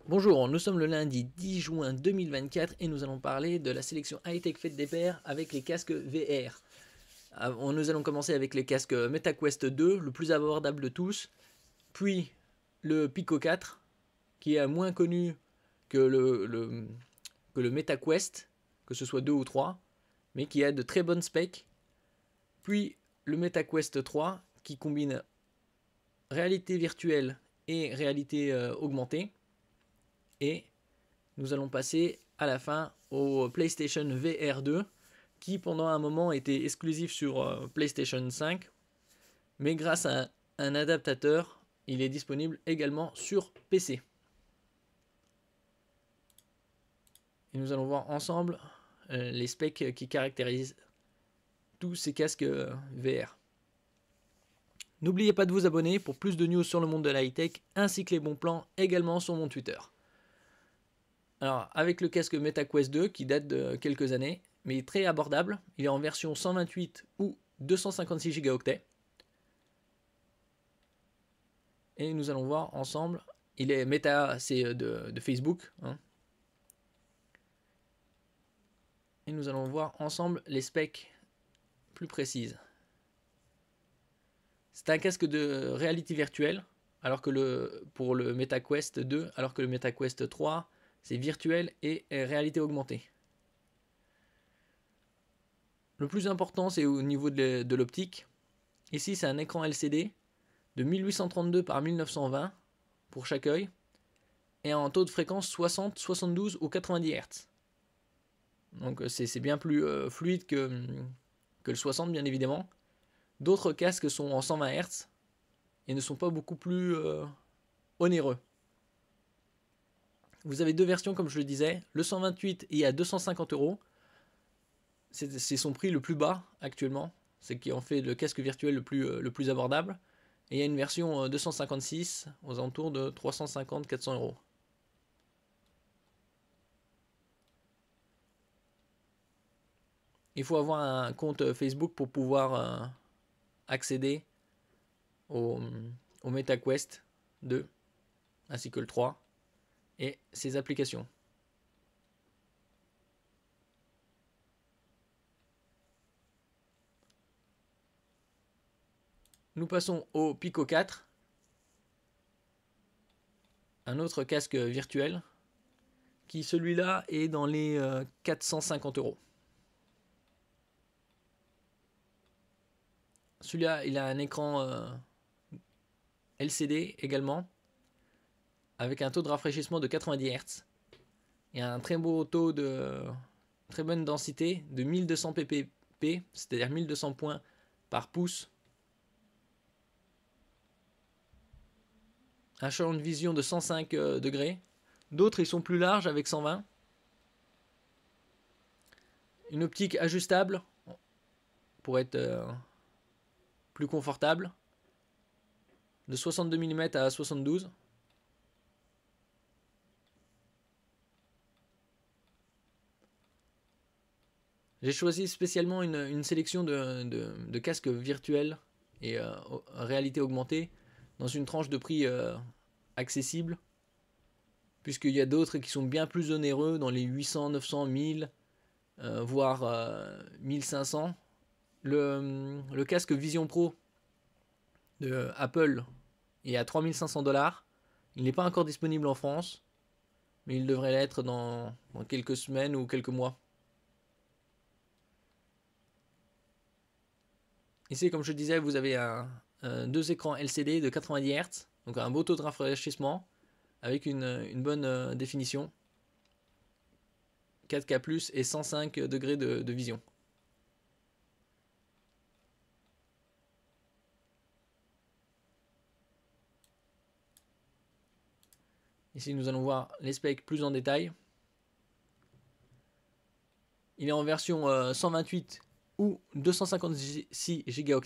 Bonjour, nous sommes le lundi 10 juin 2024 et nous allons parler de la sélection high-tech faite des pairs avec les casques VR. Nous allons commencer avec les casques MetaQuest 2, le plus abordable de tous, puis le Pico 4, qui est moins connu que le MetaQuest, que ce soit 2 ou 3, mais qui a de très bonnes specs, puis le MetaQuest 3, qui combine réalité virtuelle et réalité augmentée. Et nous allons passer à la fin au PlayStation VR 2, qui pendant un moment était exclusif sur PlayStation 5, mais grâce à un adaptateur, il est disponible également sur PC. Et nous allons voir ensemble les specs qui caractérisent tous ces casques VR. N'oubliez pas de vous abonner pour plus de news sur le monde de la high-tech, ainsi que les bons plans également sur mon Twitter. Alors, avec le casque MetaQuest 2 qui date de quelques années, mais très abordable, il est en version 128 ou 256 Go. Et nous allons voir ensemble, il est Meta, c'est de Facebook. Et nous allons voir ensemble les specs plus précises. C'est un casque de réalité virtuelle, alors que pour le MetaQuest 2, alors que le MetaQuest 3, c'est virtuel et réalité augmentée. Le plus important, c'est au niveau de l'optique. Ici, c'est un écran LCD de 1832 par 1920 pour chaque œil et un taux de fréquence 60, 72 ou 90 Hz. Donc c'est bien plus fluide que le 60, bien évidemment. D'autres casques sont en 120 Hz et ne sont pas beaucoup plus onéreux. Vous avez deux versions, comme je le disais. Le 128 est à 250 €. C'est son prix le plus bas actuellement. C'est qui en fait le casque virtuel le plus abordable. Et il y a une version 256 aux alentours de 350-400 €. Il faut avoir un compte Facebook pour pouvoir accéder au MetaQuest 2 ainsi que le 3 et ses applications. Nous passons au Pico 4, un autre casque virtuel qui celui-là est dans les 450 €. Celui-là, il a un écran LCD également, avec un taux de rafraîchissement de 90 Hz. Il y a un très beau taux de très bonne densité de 1200 ppp, c'est-à-dire 1200 points par pouce. Un champ de vision de 105 degrés. D'autres, ils sont plus larges avec 120. Une optique ajustable pour être plus confortable. De 62 mm à 72. J'ai choisi spécialement une sélection de casques virtuels et réalité augmentée dans une tranche de prix accessible, puisqu'il y a d'autres qui sont bien plus onéreux dans les 800, 900, 1000, voire 1500. Le casque Vision Pro de Apple est à 3500 $. Il n'est pas encore disponible en France, mais il devrait l'être dans quelques semaines ou quelques mois. Ici, comme je disais, vous avez deux écrans LCD de 90 Hz, donc un beau taux de rafraîchissement avec une bonne définition, 4K+, et 105 degrés de vision. Ici, nous allons voir les specs plus en détail. Il est en version 128 ou 256 Go.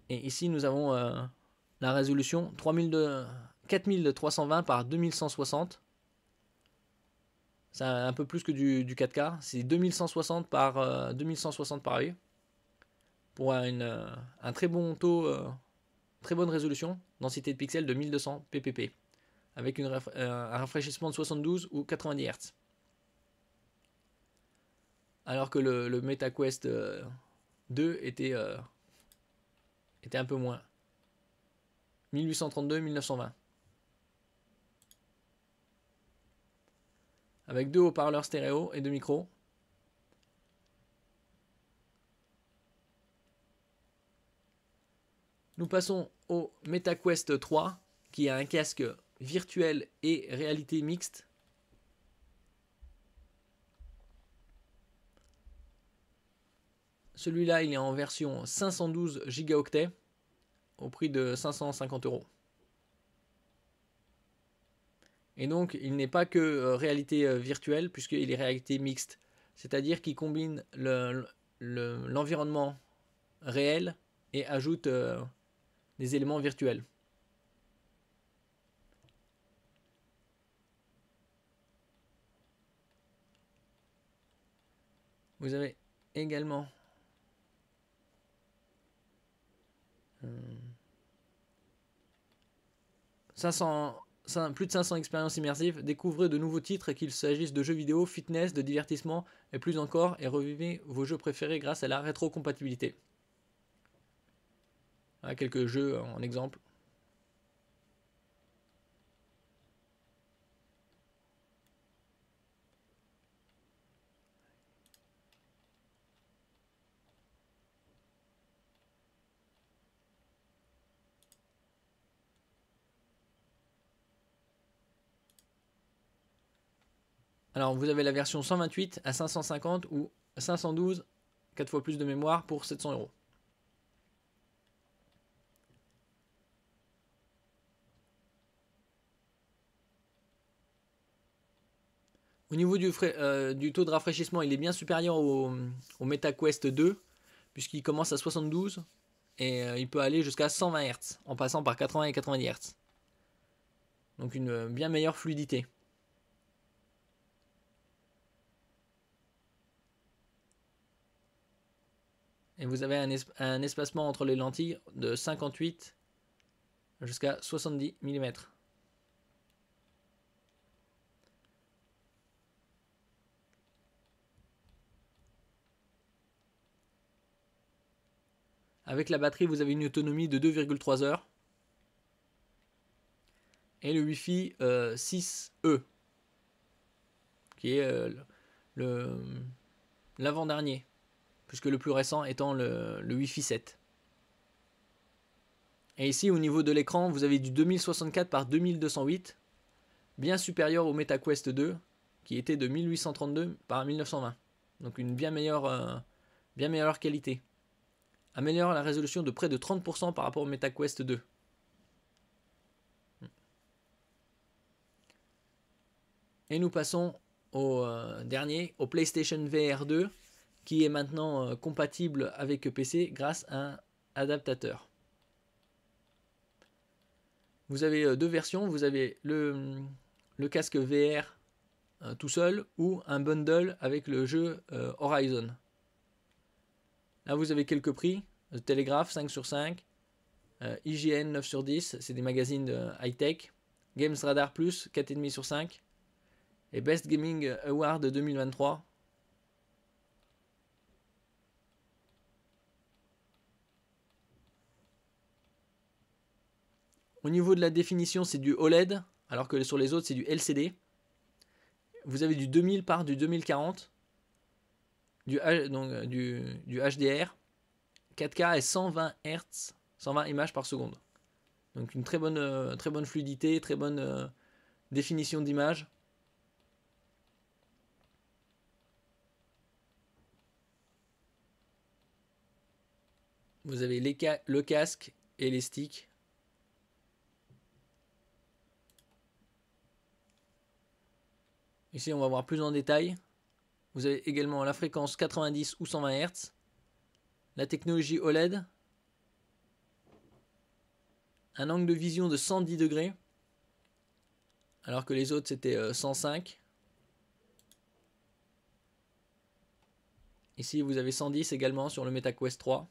Et ici, nous avons la résolution 4320 par 2160. C'est un peu plus que du 4K. C'est 2160 par 2160 par œil. Pour un très bon taux, très bonne résolution, densité de pixels de 1200 ppp. avec un rafraîchissement de 72 ou 90 Hz. Alors que le MetaQuest 2 était un peu moins. 1832, 1920. Avec 2 haut-parleurs stéréo et 2 micros. Nous passons au MetaQuest 3, qui a un casque virtuel et réalité mixte. Celui-là, il est en version 512 gigaoctets au prix de 550 €. Et donc, il n'est pas que réalité virtuelle, puisqu'il est réalité mixte. C'est-à-dire qu'il combine l'environnement réel et ajoute des éléments virtuels. Vous avez également plus de 500 expériences immersives. Découvrez de nouveaux titres, qu'il s'agisse de jeux vidéo, fitness, de divertissement et plus encore, et revivez vos jeux préférés grâce à la rétrocompatibilité. Voilà quelques jeux en exemple. Alors vous avez la version 128 à 550 ou 512, 4 fois plus de mémoire pour 700 €. Au niveau du taux de rafraîchissement, il est bien supérieur au MetaQuest 2, puisqu'il commence à 72 et il peut aller jusqu'à 120 Hz en passant par 80 et 90 Hz. Donc une bien meilleure fluidité. Et vous avez un espacement entre les lentilles de 58 jusqu'à 70 mm. Avec la batterie, vous avez une autonomie de 2,3 heures. Et le Wi-Fi 6E, qui est l'avant-dernier, puisque le plus récent étant le Wi-Fi 7. Et ici, au niveau de l'écran, vous avez du 2064 par 2208, bien supérieur au MetaQuest 2, qui était de 1832 par 1920. Donc une bien meilleure qualité. Améliore la résolution de près de 30% par rapport au MetaQuest 2. Et nous passons au dernier, au PlayStation VR 2, qui est maintenant compatible avec PC grâce à un adaptateur. Vous avez deux versions, vous avez le casque VR tout seul ou un bundle avec le jeu Horizon. Là vous avez quelques prix, Telegraph 5 sur 5, IGN 9 sur 10, c'est des magazines de high-tech, Games Radar Plus 4,5 sur 5, et Best Gaming Award 2023. Au niveau de la définition, c'est du OLED, alors que sur les autres, c'est du LCD. Vous avez du 2000 par du 2040, du HDR, 4K et 120 Hz, 120 images par seconde. Donc une très bonne fluidité, très bonne définition d'image. Vous avez le casque et les sticks. Ici, on va voir plus en détail. Vous avez également la fréquence 90 ou 120 Hz, la technologie OLED, un angle de vision de 110 degrés, alors que les autres c'était 105. Ici, vous avez 110 également sur le MetaQuest 3.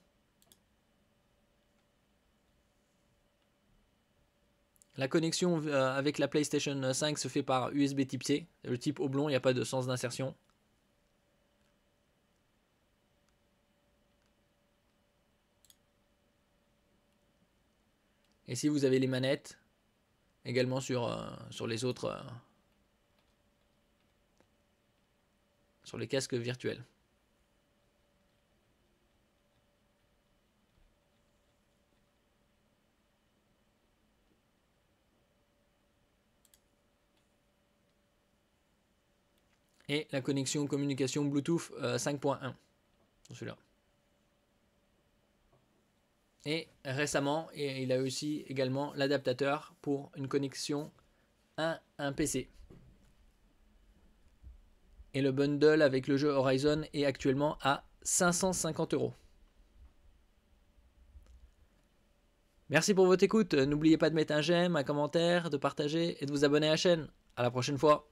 La connexion avec la PlayStation 5 se fait par USB type C. Le type oblong, il n'y a pas de sens d'insertion. Et si vous avez les manettes, également sur les autres... sur les casques virtuels. Et la connexion communication Bluetooth 5.1 sur celui-là. Et récemment, il a aussi également l'adaptateur pour une connexion à un PC. Et le bundle avec le jeu Horizon est actuellement à 550 €. Merci pour votre écoute. N'oubliez pas de mettre un j'aime, un commentaire, de partager et de vous abonner à la chaîne. À la prochaine fois.